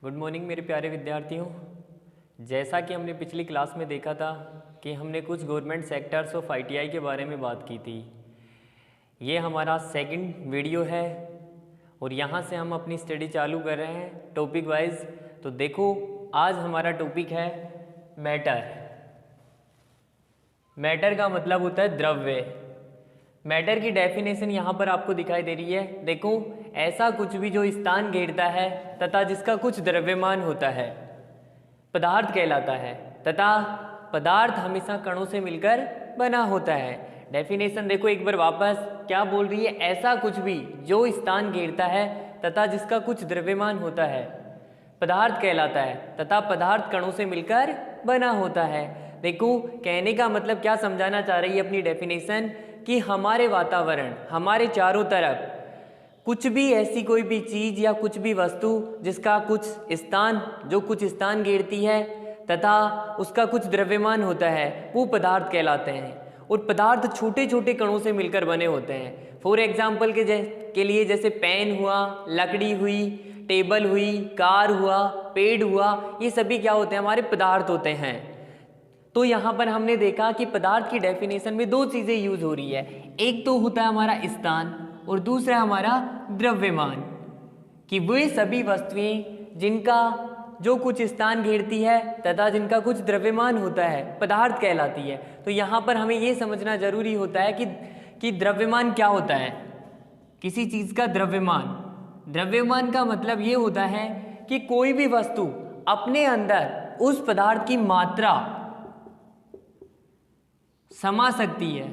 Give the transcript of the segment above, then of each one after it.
Good morning मेरे प्यारे विद्यार्थियों। जैसा कि हमने पिछली क्लास में देखा था कि हमने कुछ गवर्नमेंट सेक्टर्स ऑफ आईटीआई के बारे में बात की थी। ये हमारा सेकंड वीडियो है और यहाँ से हम अपनी स्टडी चालू कर रहे हैं टॉपिक वाइज। तो देखो, आज हमारा टॉपिक है मैटर। मैटर का मतलब होता है द्रव्य। मैटर की डेफिनेशन यहाँ पर आपको दिखाई दे रही है। देखो, ऐसा कुछ भी जो स्थान घेरता है तथा जिसका कुछ द्रव्यमान होता है पदार्थ कहलाता है, तथा पदार्थ हमेशा कणों से मिलकर बना होता है। डेफिनेशन देखो एक बार वापस, क्या बोल रही है? ऐसा कुछ भी जो स्थान घेरता है तथा जिसका कुछ द्रव्यमान होता है पदार्थ कहलाता है, तथा पदार्थ कणों से मिलकर बना होता है। देखो, कहने का मतलब क्या समझाना चाह रही है अपनी डेफिनेशन, कि हमारे वातावरण, हमारे चारों तरफ कुछ भी ऐसी कोई भी चीज़ या कुछ भी वस्तु जिसका कुछ स्थान, जो कुछ स्थान घेरती है तथा उसका कुछ द्रव्यमान होता है, वो पदार्थ कहलाते हैं। और पदार्थ छोटे छोटे कणों से मिलकर बने होते हैं। फॉर एग्जाम्पल के लिए जैसे पेन हुआ, लकड़ी हुई, टेबल हुई, कार हुआ, पेड़ हुआ, ये सभी क्या होते हैं? हमारे पदार्थ होते हैं। तो यहाँ पर हमने देखा कि पदार्थ की डेफिनेशन में दो चीज़ें यूज हो रही है। एक तो होता है हमारा स्थान और दूसरा हमारा द्रव्यमान, कि वे सभी वस्तुएं जिनका जो कुछ स्थान घेरती है तथा जिनका कुछ द्रव्यमान होता है पदार्थ कहलाती है। तो यहाँ पर हमें ये समझना जरूरी होता है कि द्रव्यमान क्या होता है। किसी चीज़ का द्रव्यमान का मतलब ये होता है कि कोई भी वस्तु अपने अंदर उस पदार्थ की मात्रा समा सकती है।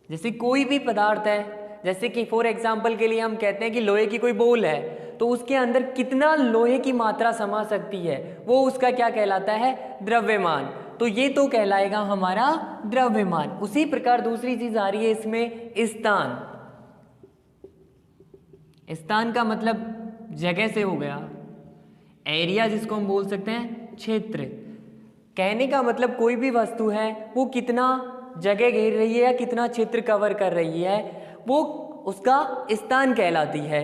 जैसे कोई भी पदार्थ है, जैसे कि फॉर एग्जाम्पल के लिए हम कहते हैं कि लोहे की कोई बोल है, तो उसके अंदर कितना लोहे की मात्रा समा सकती है, वो उसका क्या कहलाता है? द्रव्यमान। तो ये तो कहलाएगा हमारा द्रव्यमान। उसी प्रकार दूसरी चीज आ रही है इसमें, स्थान। स्थान का मतलब जगह से हो गया, एरिया जिसको हम बोल सकते हैं क्षेत्र। कहने का मतलब कोई भी वस्तु है वो कितना जगह घेर रही है या कितना क्षेत्र कवर कर रही है, वो उसका स्थान कहलाती है।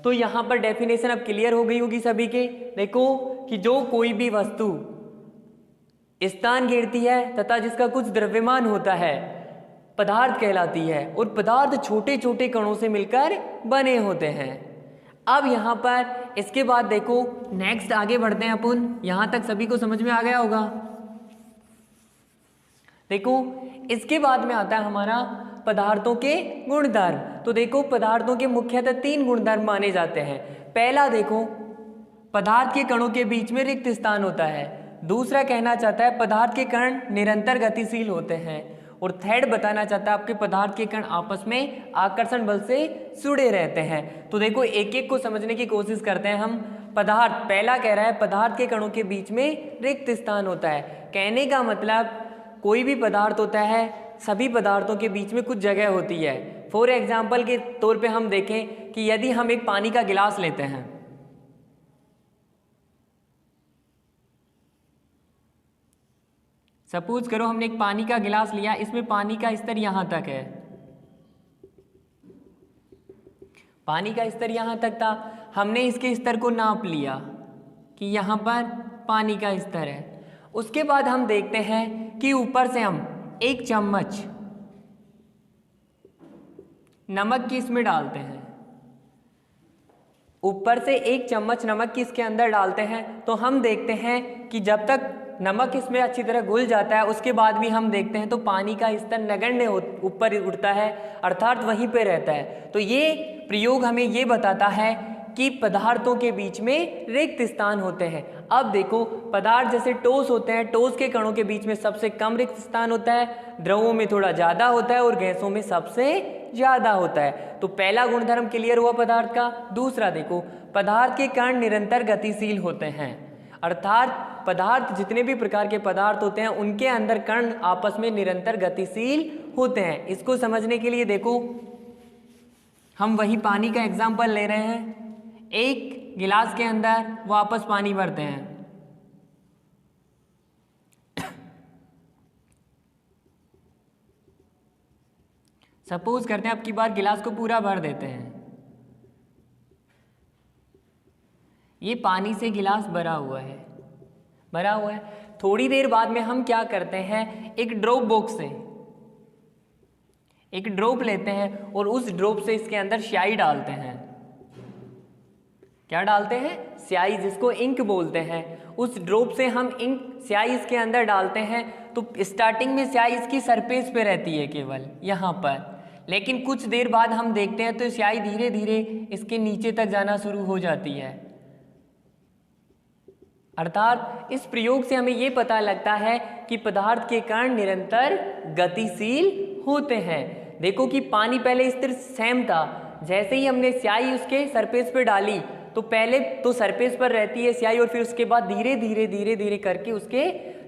तो यहाँ पर डेफिनेशन अब क्लियर हो गई होगी सभी के। देखो कि जो कोई भी वस्तु स्थान घेरती है तथा जिसका कुछ द्रव्यमान होता है पदार्थ कहलाती है, और पदार्थ छोटे छोटे कणों से मिलकर बने होते हैं। अब यहाँ पर इसके बाद देखो, नेक्स्ट आगे बढ़ते हैं अपन। यहाँ तक सभी को समझ में आ गया होगा। देखो, इसके बाद में आता है हमारा पदार्थों के गुणधर्म। तो देखो, पदार्थों के मुख्यतः 3 गुणधर्म माने जाते हैं। पहला देखो, पदार्थ के कणों के बीच में रिक्त स्थान होता है। दूसरा कहना चाहता है पदार्थ के कण निरंतर गतिशील होते हैं। और थर्ड बताना चाहता है आपके पदार्थ के कण आपस में आकर्षण बल से जुड़े रहते हैं। तो देखो, एक एक को समझने की कोशिश करते हैं हम। पदार्थ, पहला कह रहा है पदार्थ के कणों के बीच में रिक्त स्थान होता है। कहने का मतलब कोई भी पदार्थ होता है, सभी पदार्थों के बीच में कुछ जगह होती है। फॉर एग्जाम्पल के तौर पे हम देखें कि यदि हम एक पानी का गिलास लेते हैं, सपोज करो हमने एक पानी का गिलास लिया, इसमें पानी का स्तर यहां तक है, पानी का स्तर यहां तक था। हमने इसके स्तर को नाप लिया कि यहां पर पानी का स्तर है। उसके बाद हम देखते हैं कि ऊपर से हम 1 चम्मच नमक की इसमें डालते हैं। ऊपर से 1 चम्मच नमक की इसके अंदर डालते हैं, तो हम देखते हैं कि जब तक नमक इसमें अच्छी तरह घुल जाता है, उसके बाद भी हम देखते हैं तो पानी का स्तर नगण्य ऊपर उठता है, अर्थात वहीं पे रहता है। तो ये प्रयोग हमें ये बताता है कि पदार्थों के बीच में रिक्त स्थान होते हैं। अब देखो, पदार्थ जैसे ठोस होते हैं, ठोस के कणों के बीच में सबसे कम रिक्त स्थान होता है, द्रवों में थोड़ा ज़्यादा होता है और गैसों में सबसे ज़्यादा होता है। तो पहला गुणधर्म क्लियर हुआ पदार्थ का। दूसरा देखो, पदार्थ के कण निरंतर गतिशील होते हैं, अर्थात पदार्थ, जितने भी प्रकार के पदार्थ होते हैं उनके अंदर कण आपस में निरंतर गतिशील होते हैं। इसको समझने के लिए देखो, हम वही पानी का एग्जाम्पल ले रहे हैं। एक गिलास के अंदर वापस पानी भरते हैं, सपोज करते हैं अब की बार गिलास को पूरा भर देते हैं। ये पानी से गिलास भरा हुआ है, भरा हुआ है। थोड़ी देर बाद में हम क्या करते हैं, एक ड्रॉप बॉक्स से एक ड्रॉप लेते हैं और उस ड्रॉप से इसके अंदर स्याही डालते हैं। क्या डालते हैं? स्याही, जिसको इंक बोलते हैं। उस ड्रॉप से हम इंक स्याही इसके अंदर डालते हैं तो स्टार्टिंग में स्याही इसकी सरफेस पे रहती है केवल यहाँ पर, लेकिन कुछ देर बाद हम देखते हैं तो स्याही धीरे धीरे इसके नीचे तक जाना शुरू हो जाती है। अर्थात इस प्रयोग से हमें ये पता लगता है कि पदार्थ के कण निरंतर गतिशील होते हैं। देखो कि पानी पहले इस तरह सेम था, जैसे ही हमने स्याही उसके सरफेस पर डाली तो पहले तो सरफेस पर रहती है स्याही और फिर उसके बाद धीरे धीरे करके उसके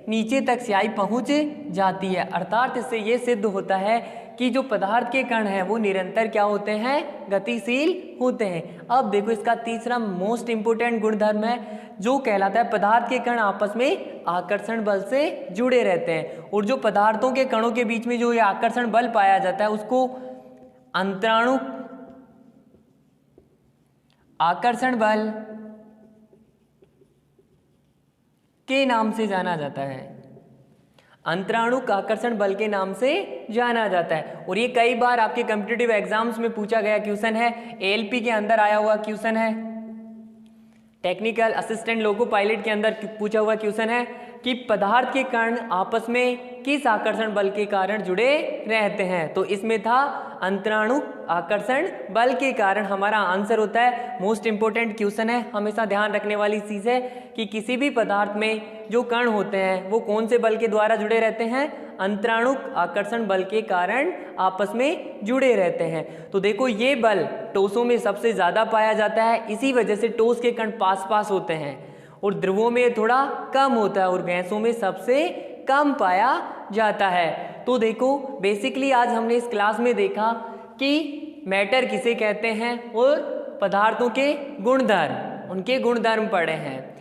नीचे तक स्याही पहुंच जाती है। अर्थात इससे ये सिद्ध होता है कि जो पदार्थ के कण हैं वो निरंतर क्या होते हैं, गतिशील होते हैं। अब देखो इसका तीसरा मोस्ट इंपोर्टेंट गुणधर्म है जो कहलाता है पदार्थ के कण आपस में आकर्षण बल से जुड़े रहते हैं। और जो पदार्थों के कणों के बीच में जो ये आकर्षण बल पाया जाता है उसको अंतराणु आकर्षण बल के नाम से जाना जाता है। अंतराणुक आकर्षण बल के नाम से जाना जाता है। और ये कई बार आपके कॉम्पिटिटिव एग्जाम्स में पूछा गया क्वेश्चन है, एएलपी के अंदर आया हुआ क्वेश्चन है, टेक्निकल असिस्टेंट लोको पायलट के अंदर पूछा हुआ क्वेश्चन है कि पदार्थ के कण आपस में किस आकर्षण बल के कारण जुड़े रहते हैं। तो इसमें था अंतराणु आकर्षण बल के कारण हमारा आंसर होता है। मोस्ट इंपोर्टेंट क्वेश्चन है, हमेशा ध्यान रखने वाली चीज है कि किसी भी पदार्थ में जो कण होते हैं वो कौन से बल के द्वारा जुड़े रहते हैं, अंतराणु आकर्षण बल के कारण आपस में जुड़े रहते हैं। तो देखो ये बल ठोसों में सबसे ज्यादा पाया जाता है, इसी वजह से ठोस के कण पास पास होते हैं और ध्रुवों में थोड़ा कम होता है और गैसों में सबसे कम पाया जाता है। तो देखो बेसिकली आज हमने इस क्लास में देखा कि मैटर किसे कहते हैं और पदार्थों के गुणधर्म, उनके गुणधर्म पढ़े हैं।